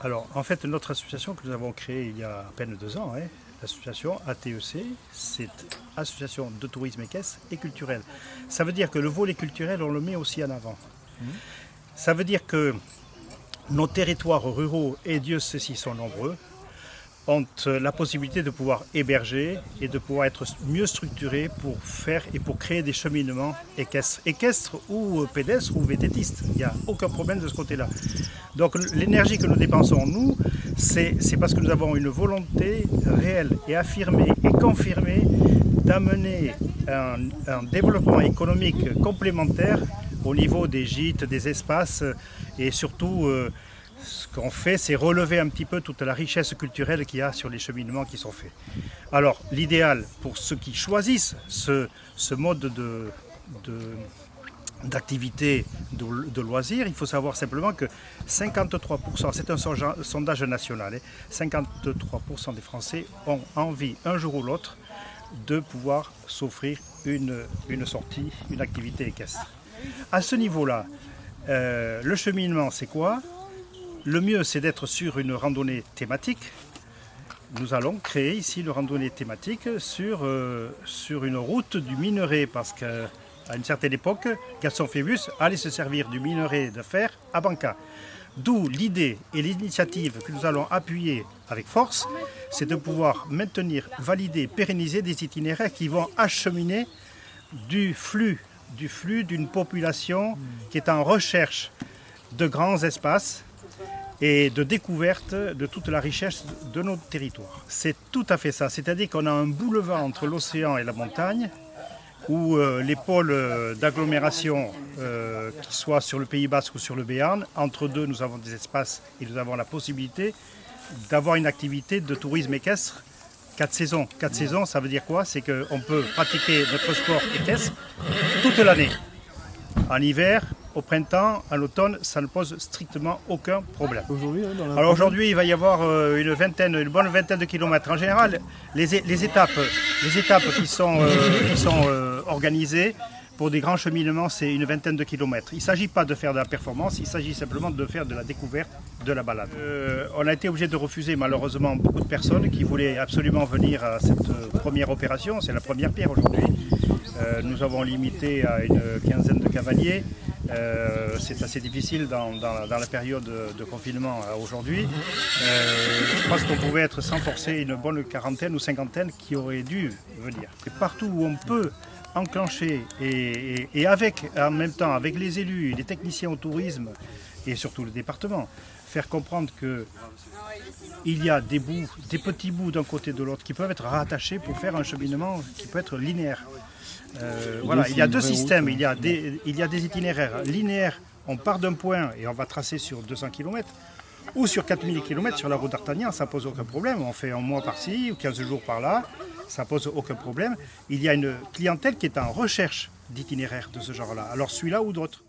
Alors, en fait, notre association que nous avons créée il y a à peine 2 ans, l'association ATEC, c'est Association de tourisme équestre et culturel. Ça veut dire que le volet culturel, on le met aussi en avant. Ça veut dire que nos territoires ruraux, et Dieu sait s'ils sont nombreux, ont la possibilité de pouvoir héberger et de pouvoir être mieux structurés pour faire et pour créer des cheminements équestres ou pédestres ou vététistes. Il n'y a aucun problème de ce côté-là. Donc l'énergie que nous dépensons, nous, c'est parce que nous avons une volonté réelle et affirmée et confirmée d'amener un développement économique complémentaire au niveau des gîtes, des espaces et surtout ce qu'on fait, c'est relever un petit peu toute la richesse culturelle qu'il y a sur les cheminements qui sont faits. Alors, l'idéal pour ceux qui choisissent ce mode d'activité, de loisirs, il faut savoir simplement que 53%, c'est un sondage national, 53% des Français ont envie, un jour ou l'autre, de pouvoir s'offrir une sortie, une activité équestre. À ce niveau-là, le cheminement, c'est quoi ? Le mieux, c'est d'être sur une randonnée thématique. Nous allons créer ici une randonnée thématique sur une route du minerai, parce qu'à une certaine époque, Gaston Phébus allait se servir du minerai de fer à Banca. D'où l'idée et l'initiative que nous allons appuyer avec force, c'est de pouvoir maintenir, valider, pérenniser des itinéraires qui vont acheminer du flux d'une population qui est en recherche de grands espaces et de découverte de toute la richesse de notre territoire. C'est tout à fait ça, c'est-à-dire qu'on a un boulevard entre l'océan et la montagne, où les pôles d'agglomération, qui soient sur le Pays Basque ou sur le Béarn, entre deux, nous avons des espaces et nous avons la possibilité d'avoir une activité de tourisme équestre 4 saisons. 4 saisons, ça veut dire quoi? C'est qu'on peut pratiquer notre sport équestre toute l'année. En hiver, au printemps, à l'automne, ça ne pose strictement aucun problème. Alors aujourd'hui, il va y avoir une bonne vingtaine de kilomètres. En général, les étapes qui sont organisées pour des grands cheminements, c'est une vingtaine de kilomètres. Il ne s'agit pas de faire de la performance, il s'agit simplement de faire de la découverte, de la balade. On a été obligé de refuser malheureusement beaucoup de personnes qui voulaient absolument venir à cette première opération. C'est la première pierre aujourd'hui. Nous avons limité à une quinzaine de cavaliers. C'est assez difficile dans la période de confinement aujourd'hui. Je pense qu'on pouvait être sans forcer une bonne quarantaine ou cinquantaine qui auraient dû venir. Et partout où on peut enclencher et en même temps avec les élus, les techniciens au tourisme et surtout le département, faire comprendre qu'il y a des petits bouts d'un côté et de l'autre qui peuvent être rattachés pour faire un cheminement qui peut être linéaire. Voilà, il y a deux systèmes, il y a des itinéraires linéaires, on part d'un point et on va tracer sur 200 km, ou sur 4000 km sur la route d'Artagnan, ça ne pose aucun problème, on fait un mois par-ci ou 15 jours par-là, ça ne pose aucun problème. Il y a une clientèle qui est en recherche d'itinéraires de ce genre-là, alors celui-là ou d'autres.